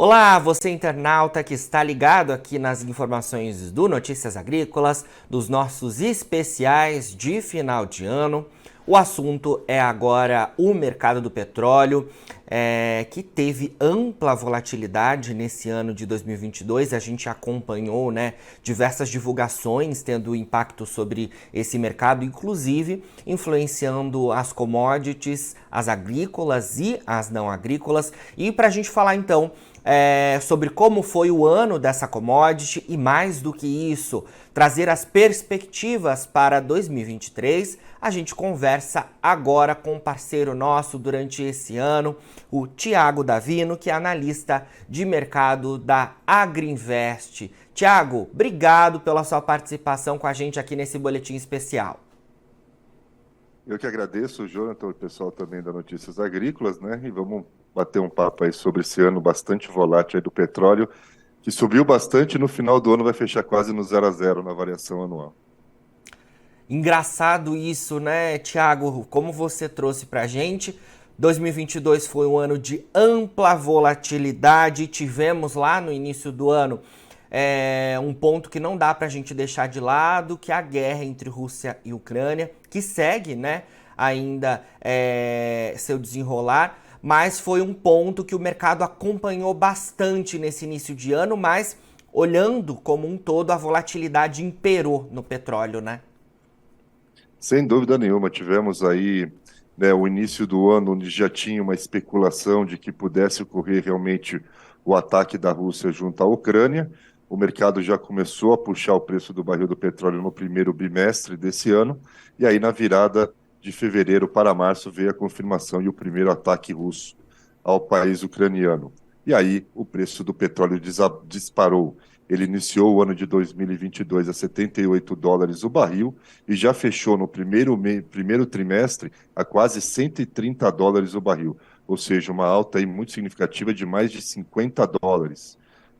Olá, você internauta que está ligado aqui nas informações do Notícias Agrícolas, dos nossos especiais de final de ano. O assunto é agora o mercado do petróleo, que teve ampla volatilidade nesse ano de 2022. A gente acompanhou, diversas divulgações tendo impacto sobre esse mercado, inclusive influenciando as commodities, as agrícolas e as não agrícolas. E para a gente falar então sobre como foi o ano dessa commodity e, mais do que isso, trazer as perspectivas para 2023, a gente conversa agora com um parceiro nosso durante esse ano, o Thiago Davino, que é analista de mercado da Agrinvest. Thiago, obrigado pela sua participação com a gente aqui nesse boletim especial. Eu que agradeço, Jonathan, o pessoal também da Notícias Agrícolas, né? E vamos bater um papo aí sobre esse ano bastante volátil aí do petróleo, que subiu bastante e no final do ano vai fechar quase no 0 a 0 na variação anual. Engraçado isso, né, Thiago? Como você trouxe pra gente, 2022 foi um ano de ampla volatilidade. Tivemos lá no início do ano um ponto que não dá pra gente deixar de lado, que é a guerra entre Rússia e Ucrânia, que segue, ainda seu desenrolar, mas foi um ponto que o mercado acompanhou bastante nesse início de ano, mas olhando como um todo, a volatilidade imperou no petróleo, né? Sem dúvida nenhuma, tivemos aí, né, o início do ano onde já tinha uma especulação de que pudesse ocorrer realmente o ataque da Rússia junto à Ucrânia. O mercado já começou a puxar o preço do barril do petróleo no primeiro bimestre desse ano, e aí na virada de fevereiro para março veio a confirmação e o primeiro ataque russo ao país ucraniano. E aí o preço do petróleo disparou. Ele iniciou o ano de 2022 a US$ 78 o barril e já fechou no primeiro trimestre a quase US$ 130 o barril, ou seja, uma alta aí muito significativa de mais de US$ 50,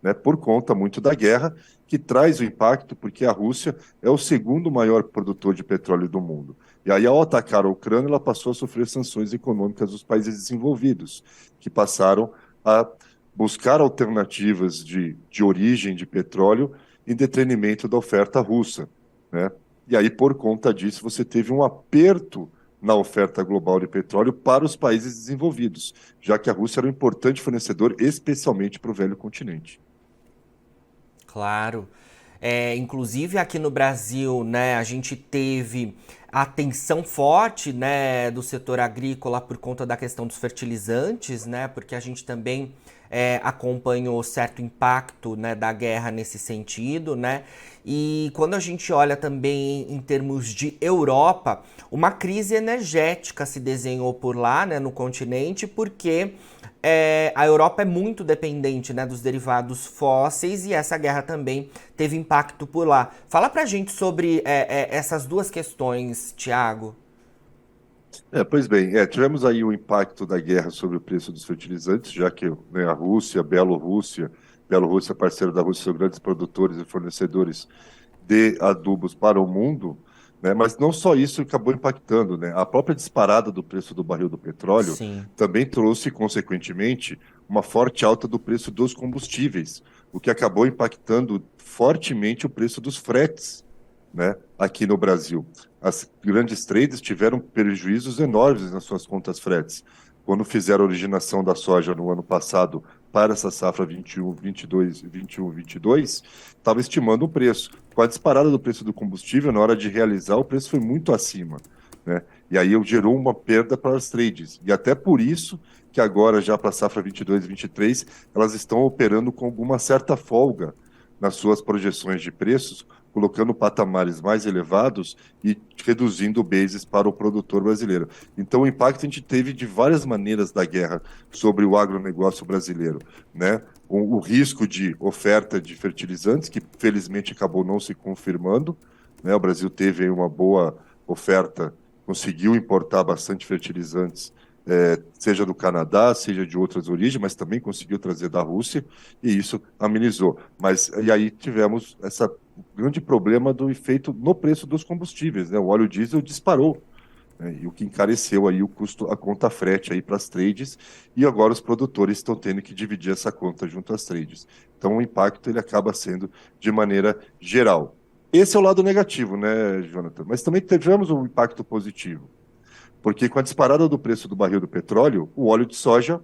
né, por conta muito da guerra, que traz o impacto porque a Rússia é o segundo maior produtor de petróleo do mundo. E aí, ao atacar a Ucrânia, ela passou a sofrer sanções econômicas dos países desenvolvidos, que passaram a buscar alternativas de origem de petróleo em detrimento da oferta russa, né? E aí, por conta disso, você teve um aperto na oferta global de petróleo para os países desenvolvidos, já que a Rússia era um importante fornecedor, especialmente para o velho continente. Claro. Inclusive aqui no Brasil, a gente teve atenção forte, do setor agrícola por conta da questão dos fertilizantes, porque a gente também acompanhou certo impacto, da guerra nesse sentido, E quando a gente olha também em termos de Europa, uma crise energética se desenhou por lá, no continente, porque a Europa é muito dependente, dos derivados fósseis e essa guerra também teve impacto por lá. Fala pra gente sobre essas duas questões, Thiago. Pois bem, tivemos aí o impacto da guerra sobre o preço dos fertilizantes, já que, né, a Rússia, Bielorrússia, parceira da Rússia, são grandes produtores e fornecedores de adubos para o mundo, né, mas não só isso acabou impactando, né, a própria disparada do preço do barril do petróleo Sim. também trouxe, consequentemente, uma forte alta do preço dos combustíveis, o que acabou impactando fortemente o preço dos fretes, né, aqui no Brasil. As grandes traders tiveram prejuízos enormes nas suas contas fretes. Quando fizeram a originação da soja no ano passado para essa safra 21, 22, 21, 22, estava estimando o preço. Com a disparada do preço do combustível, na hora de realizar, o preço foi muito acima, né? E aí gerou uma perda para as trades. E até por isso que agora, já para a safra 22 e 23, elas estão operando com alguma certa folga nas suas projeções de preços, colocando patamares mais elevados e reduzindo bases para o produtor brasileiro. Então, o impacto a gente teve de várias maneiras da guerra sobre o agronegócio brasileiro, né? O risco de oferta de fertilizantes, que felizmente acabou não se confirmando, né? O Brasil teve aí uma boa oferta, conseguiu importar bastante fertilizantes, seja do Canadá, seja de outras origens, mas também conseguiu trazer da Rússia, e isso amenizou. Mas e aí tivemos esse grande problema do efeito no preço dos combustíveis, né? O óleo diesel disparou, né? E o que encareceu aí o custo, a conta frete aí para as trades, e agora os produtores estão tendo que dividir essa conta junto às trades. Então o impacto ele acaba sendo de maneira geral. Esse é o lado negativo, né, Jonathan? Mas também tivemos um impacto positivo, porque com a disparada do preço do barril do petróleo, o óleo de soja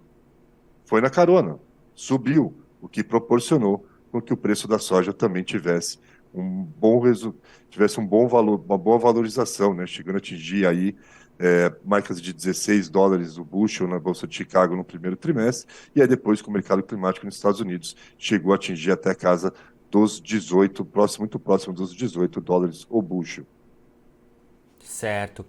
foi na carona, subiu, o que proporcionou com que o preço da soja também tivesse um bom valor, uma boa valorização, né? Chegando a atingir aí marcas de US$ 16 o bushel na Bolsa de Chicago no primeiro trimestre, e aí depois com o mercado climático nos Estados Unidos chegou a atingir até a casa dos 18, muito próximo dos US$ 18 o bushel. Certo.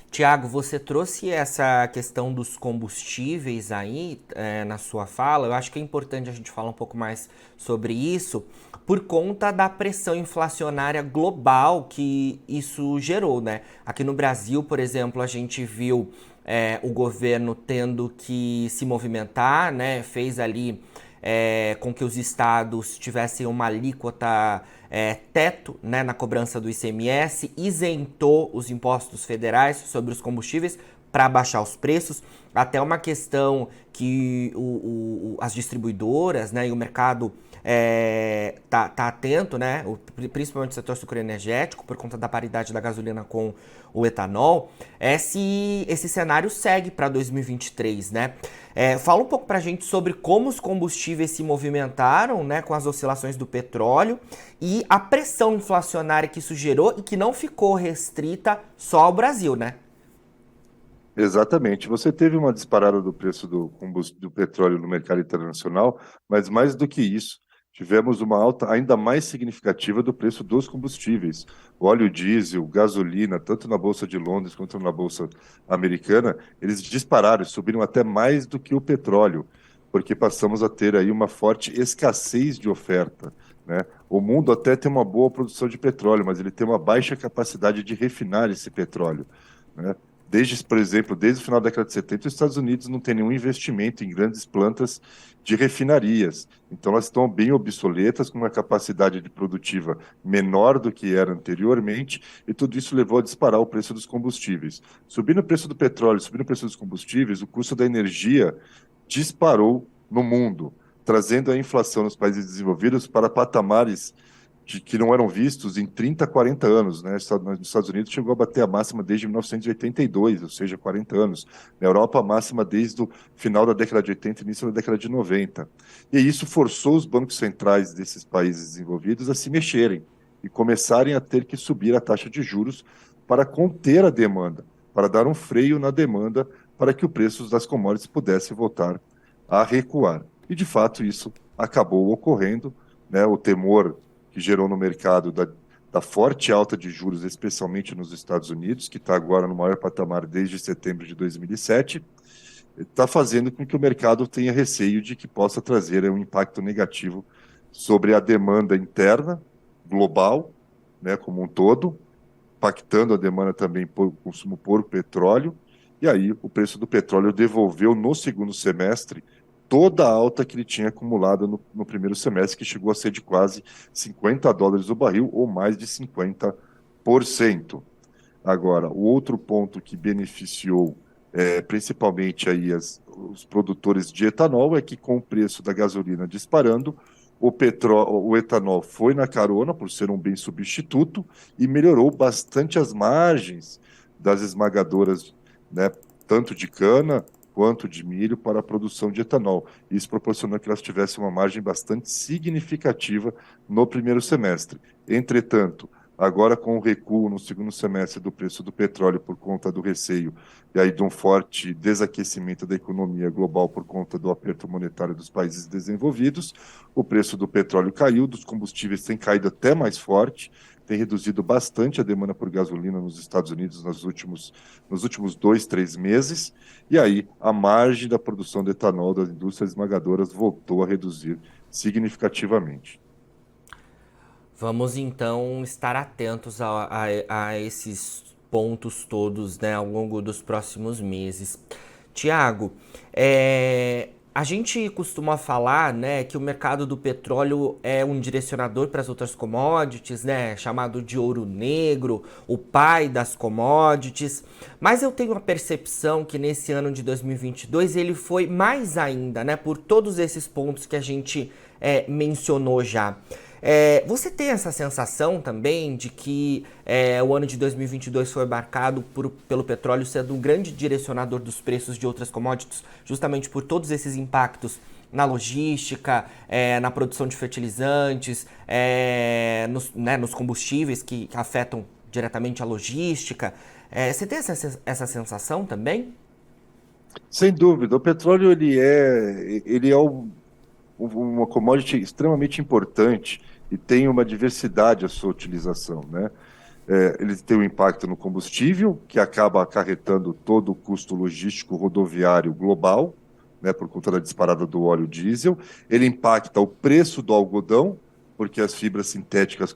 Tiago, você trouxe essa questão dos combustíveis aí na sua fala. Eu acho que é importante a gente falar um pouco mais sobre isso por conta da pressão inflacionária global que isso gerou, né? Aqui no Brasil, por exemplo, a gente viu o governo tendo que se movimentar, né? Fez ali com que os estados tivessem uma alíquota teto, né, na cobrança do ICMS, isentou os impostos federais sobre os combustíveis para baixar os preços, até uma questão que as distribuidoras, né, e o mercado tá atento, né, principalmente o setor sucroenergético, por conta da paridade da gasolina com o etanol, se esse cenário segue para 2023, né? Fala um pouco para a gente sobre como os combustíveis se movimentaram, né, com as oscilações do petróleo e a pressão inflacionária que isso gerou e que não ficou restrita só ao Brasil, né? Exatamente. Você teve uma disparada do preço do petróleo no mercado internacional, mas mais do que isso, tivemos uma alta ainda mais significativa do preço dos combustíveis. O óleo diesel, gasolina, tanto na Bolsa de Londres quanto na Bolsa Americana, eles dispararam, subiram até mais do que o petróleo, porque passamos a ter aí uma forte escassez de oferta, né? O mundo até tem uma boa produção de petróleo, mas ele tem uma baixa capacidade de refinar esse petróleo, né? Por exemplo, desde o final da década de 70, os Estados Unidos não têm nenhum investimento em grandes plantas de refinarias. Então, elas estão bem obsoletas, com uma capacidade de produtiva menor do que era anteriormente, e tudo isso levou a disparar o preço dos combustíveis. Subindo o preço do petróleo, subindo o preço dos combustíveis, o custo da energia disparou no mundo, trazendo a inflação nos países desenvolvidos para patamares que não eram vistos em 30, 40 anos, né? Nos Estados Unidos chegou a bater a máxima desde 1982, ou seja, 40 anos. Na Europa, a máxima desde o final da década de 80 e início da década de 90. E isso forçou os bancos centrais desses países desenvolvidos a se mexerem e começarem a ter que subir a taxa de juros para conter a demanda, para dar um freio na demanda, para que o preço das commodities pudesse voltar a recuar. E, de fato, isso acabou ocorrendo, né? O temor que gerou no mercado da forte alta de juros, especialmente nos Estados Unidos, que está agora no maior patamar desde setembro de 2007, está fazendo com que o mercado tenha receio de que possa trazer um impacto negativo sobre a demanda interna, global, né, como um todo, impactando a demanda também por consumo por petróleo, e aí o preço do petróleo devolveu no segundo semestre toda a alta que ele tinha acumulado no primeiro semestre, que chegou a ser de quase US$ 50 o barril, ou mais de 50%. Agora, o outro ponto que beneficiou principalmente aí os produtores de etanol é que, com o preço da gasolina disparando, o etanol foi na carona por ser um bem substituto e melhorou bastante as margens das esmagadoras, né, tanto de cana quanto de milho para a produção de etanol. Isso proporcionou que elas tivessem uma margem bastante significativa no primeiro semestre. Entretanto, agora com o recuo no segundo semestre do preço do petróleo por conta do receio e aí de um forte desaquecimento da economia global por conta do aperto monetário dos países desenvolvidos, o preço do petróleo caiu, dos combustíveis tem caído até mais forte, tem reduzido bastante a demanda por gasolina nos Estados Unidos nos últimos 2, 3 meses, e aí a margem da produção de etanol das indústrias esmagadoras voltou a reduzir significativamente. Vamos então estar atentos a esses pontos todos, né, ao longo dos próximos meses. Tiago, A gente costuma falar, né, que o mercado do petróleo é um direcionador para as outras commodities, né, chamado de ouro negro, o pai das commodities. Mas eu tenho a percepção que nesse ano de 2022 ele foi mais ainda, né, por todos esses pontos que a gente mencionou já. Você tem essa sensação também de que o ano de 2022 foi marcado pelo petróleo sendo um grande direcionador dos preços de outras commodities, justamente por todos esses impactos na logística, na produção de fertilizantes, nos combustíveis que afetam diretamente a logística? Você tem essa sensação também? Sem dúvida, o petróleo ele é uma commodity extremamente importante e tem uma diversidade a sua utilização, né? Ele tem um impacto no combustível, que acaba acarretando todo o custo logístico rodoviário global, né, por conta da disparada do óleo diesel. Ele impacta o preço do algodão, porque as fibras sintéticas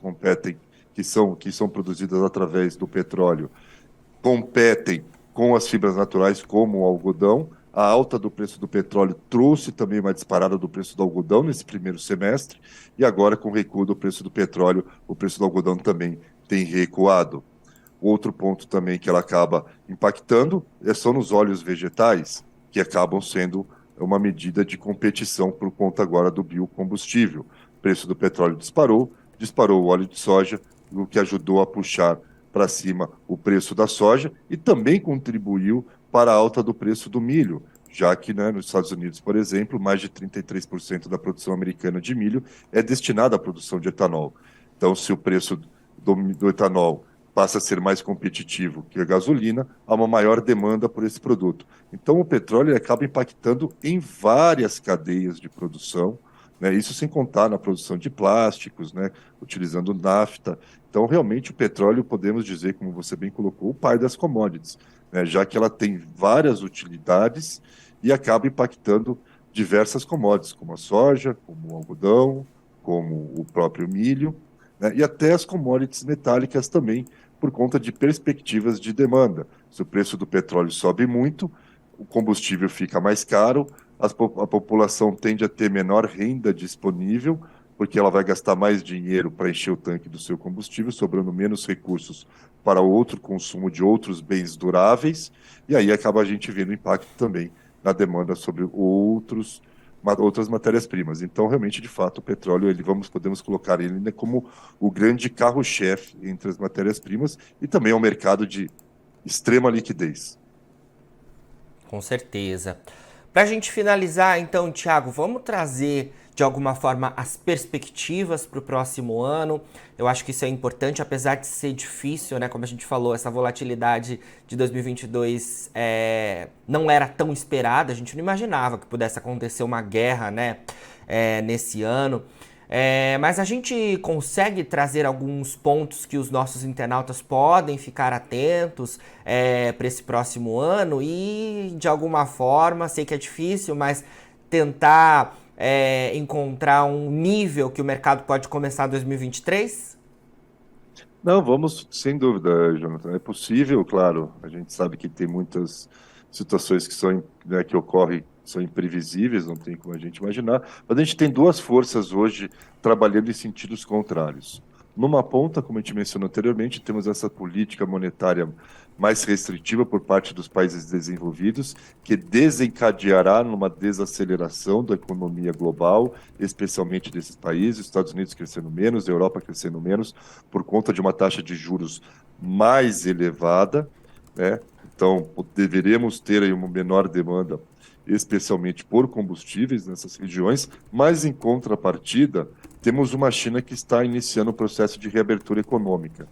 que são produzidas através do petróleo, competem com as fibras naturais, como o algodão. A alta do preço do petróleo trouxe também uma disparada do preço do algodão nesse primeiro semestre, e agora, com o recuo do preço do petróleo, o preço do algodão também tem recuado. Outro ponto também que ela acaba impactando são nos óleos vegetais, que acabam sendo uma medida de competição por conta agora do biocombustível. O preço do petróleo disparou o óleo de soja, o que ajudou a puxar para cima o preço da soja e também contribuiu para a alta do preço do milho, já que, né, nos Estados Unidos, por exemplo, mais de 33% da produção americana de milho é destinada à produção de etanol. Então, se o preço do etanol passa a ser mais competitivo que a gasolina, há uma maior demanda por esse produto. Então, o petróleo acaba impactando em várias cadeias de produção, né? Isso sem contar na produção de plásticos, né, utilizando nafta. Então, realmente, o petróleo, podemos dizer, como você bem colocou, o pai das commodities, né, já que ela tem várias utilidades e acaba impactando diversas commodities, como a soja, como o algodão, como o próprio milho, né, e até as commodities metálicas também, por conta de perspectivas de demanda. Se o preço do petróleo sobe muito, o combustível fica mais caro, a população tende a ter menor renda disponível, porque ela vai gastar mais dinheiro para encher o tanque do seu combustível, sobrando menos recursos para outro consumo de outros bens duráveis, e aí acaba a gente vendo impacto também na demanda sobre outras matérias-primas. Então, realmente, de fato, o petróleo, podemos colocar ele, né, como o grande carro-chefe entre as matérias-primas e também é um mercado de extrema liquidez. Com certeza. Para a gente finalizar, então, Thiago, vamos trazer de alguma forma as perspectivas para o próximo ano. Eu acho que isso é importante, apesar de ser difícil, né? Como a gente falou, essa volatilidade de 2022 não era tão esperada. A gente não imaginava que pudesse acontecer uma guerra, né? Nesse ano. Mas a gente consegue trazer alguns pontos que os nossos internautas podem ficar atentos para esse próximo ano e, de alguma forma, sei que é difícil, mas tentar encontrar um nível que o mercado pode começar 2023? Não, vamos, sem dúvida, Jonathan. É possível, claro. A gente sabe que tem muitas situações né, que ocorrem, são imprevisíveis, não tem como a gente imaginar. Mas a gente tem duas forças hoje trabalhando em sentidos contrários. Numa ponta, como a gente mencionou anteriormente, temos essa política monetária mais restritiva por parte dos países desenvolvidos, que desencadeará numa desaceleração da economia global, especialmente desses países, Estados Unidos crescendo menos, Europa crescendo menos, por conta de uma taxa de juros mais elevada, né? Então, deveremos ter aí uma menor demanda, especialmente por combustíveis nessas regiões, mas em contrapartida, temos uma China que está iniciando o processo de reabertura econômica.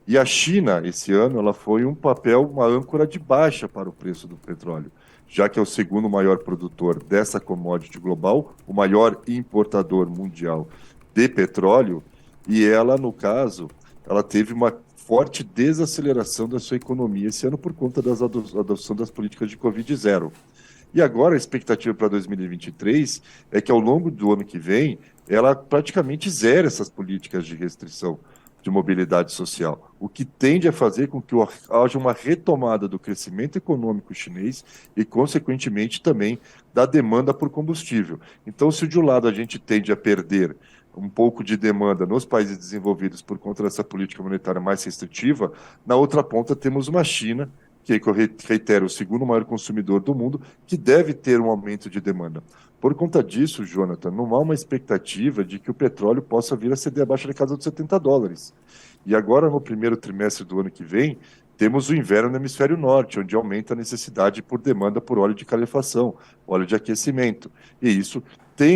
E a China, esse ano, ela foi uma âncora de baixa para o preço do petróleo, já que é o segundo maior produtor dessa commodity global, o maior importador mundial de petróleo, e ela, no caso, ela teve uma forte desaceleração da sua economia esse ano por conta da adoção das políticas de Covid-0. E agora a expectativa para 2023 é que ao longo do ano que vem ela praticamente zere essas políticas de restrição de mobilidade social, o que tende a fazer com que haja uma retomada do crescimento econômico chinês e, consequentemente, também da demanda por combustível. Então, se de um lado a gente tende a perder um pouco de demanda nos países desenvolvidos por conta dessa política monetária mais restritiva, na outra ponta temos uma China, que eu reitero, o segundo maior consumidor do mundo, que deve ter um aumento de demanda. Por conta disso, Jonathan, não há uma expectativa de que o petróleo possa vir a ceder abaixo da casa dos $70. E agora, no primeiro trimestre do ano que vem, temos o inverno no hemisfério norte, onde aumenta a necessidade por demanda por óleo de calefação, óleo de aquecimento. E isso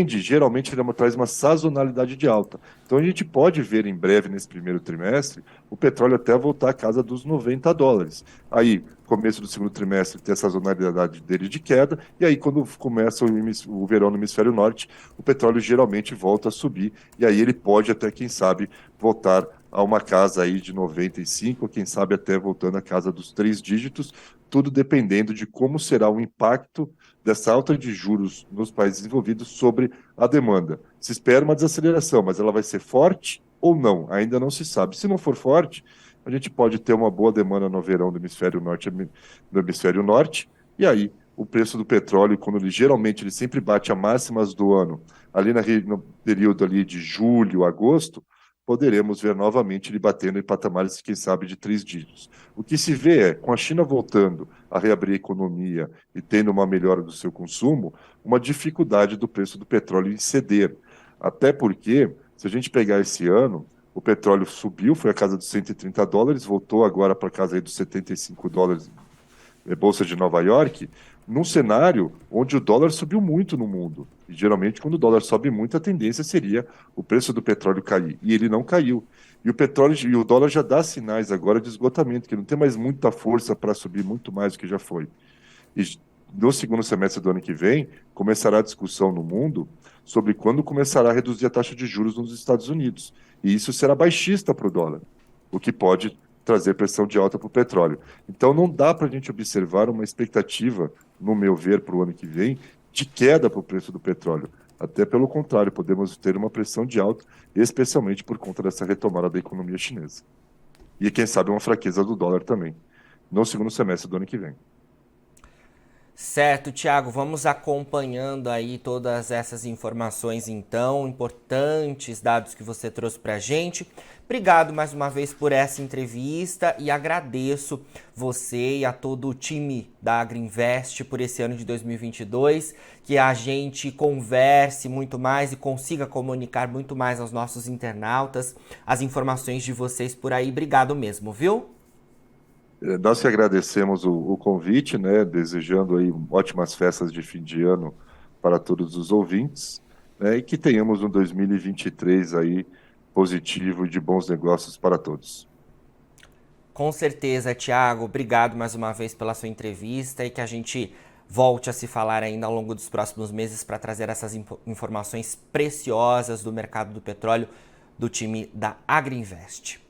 geralmente, traz uma sazonalidade de alta. Então, a gente pode ver em breve, nesse primeiro trimestre, o petróleo até voltar à casa dos $90. Aí, começo do segundo trimestre, tem a sazonalidade dele de queda, e aí, quando começa o verão no hemisfério norte, o petróleo geralmente volta a subir, e aí ele pode até, quem sabe, voltar a uma casa aí de 95, quem sabe até voltando à casa dos 3 dígitos, tudo dependendo de como será o impacto dessa alta de juros nos países desenvolvidos sobre a demanda. Se espera uma desaceleração, mas ela vai ser forte ou não? Ainda não se sabe. Se não for forte, a gente pode ter uma boa demanda no verão do hemisfério norte, e aí o preço do petróleo, quando ele sempre bate a máximas do ano, ali no período ali de julho, agosto, poderemos ver novamente ele batendo em patamares, quem sabe, de 3 dígitos. O que se vê é, com a China voltando a reabrir a economia e tendo uma melhora do seu consumo, uma dificuldade do preço do petróleo em ceder. Até porque, se a gente pegar esse ano, o petróleo subiu, foi a casa dos $130, voltou agora para a casa aí dos $75, Bolsa de Nova York, num cenário onde o dólar subiu muito no mundo. E geralmente, quando o dólar sobe muito, a tendência seria o preço do petróleo cair. E ele não caiu. E o dólar já dá sinais agora de esgotamento, que não tem mais muita força para subir muito mais do que já foi. E no segundo semestre do ano que vem, começará a discussão no mundo sobre quando começará a reduzir a taxa de juros nos Estados Unidos. E isso será baixista para o dólar, o que pode trazer pressão de alta para o petróleo. Então, não dá para a gente observar uma expectativa, no meu ver, para o ano que vem, de queda para o preço do petróleo. Até pelo contrário, podemos ter uma pressão de alta, especialmente por conta dessa retomada da economia chinesa. E, quem sabe, uma fraqueza do dólar também, no segundo semestre do ano que vem. Certo, Thiago, vamos acompanhando aí todas essas informações, então, importantes dados que você trouxe para a gente. Obrigado mais uma vez por essa entrevista e agradeço você e a todo o time da Agrinvest por esse ano de 2022, que a gente converse muito mais e consiga comunicar muito mais aos nossos internautas as informações de vocês por aí. Obrigado mesmo, viu? Nós que agradecemos o convite, né, desejando aí ótimas festas de fim de ano para todos os ouvintes, né, e que tenhamos um 2023 aí positivo e de bons negócios para todos. Com certeza, Thiago. Obrigado mais uma vez pela sua entrevista e que a gente volte a se falar ainda ao longo dos próximos meses para trazer essas informações preciosas do mercado do petróleo do time da Agrinvest.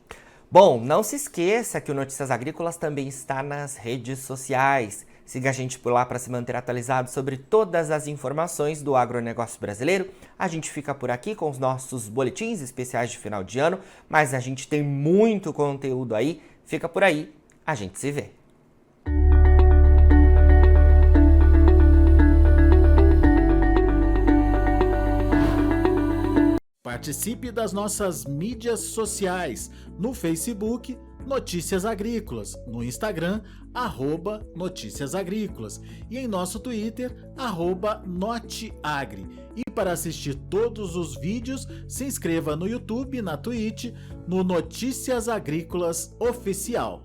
Bom, não se esqueça que o Notícias Agrícolas também está nas redes sociais. Siga a gente por lá para se manter atualizado sobre todas as informações do agronegócio brasileiro. A gente fica por aqui com os nossos boletins especiais de final de ano, mas a gente tem muito conteúdo aí. Fica por aí, a gente se vê. Participe das nossas mídias sociais, no Facebook, Notícias Agrícolas, no Instagram, @Notícias Agrícolas e em nosso Twitter, @Noteagri. E para assistir todos os vídeos, se inscreva no YouTube, na Twitch, no Notícias Agrícolas Oficial.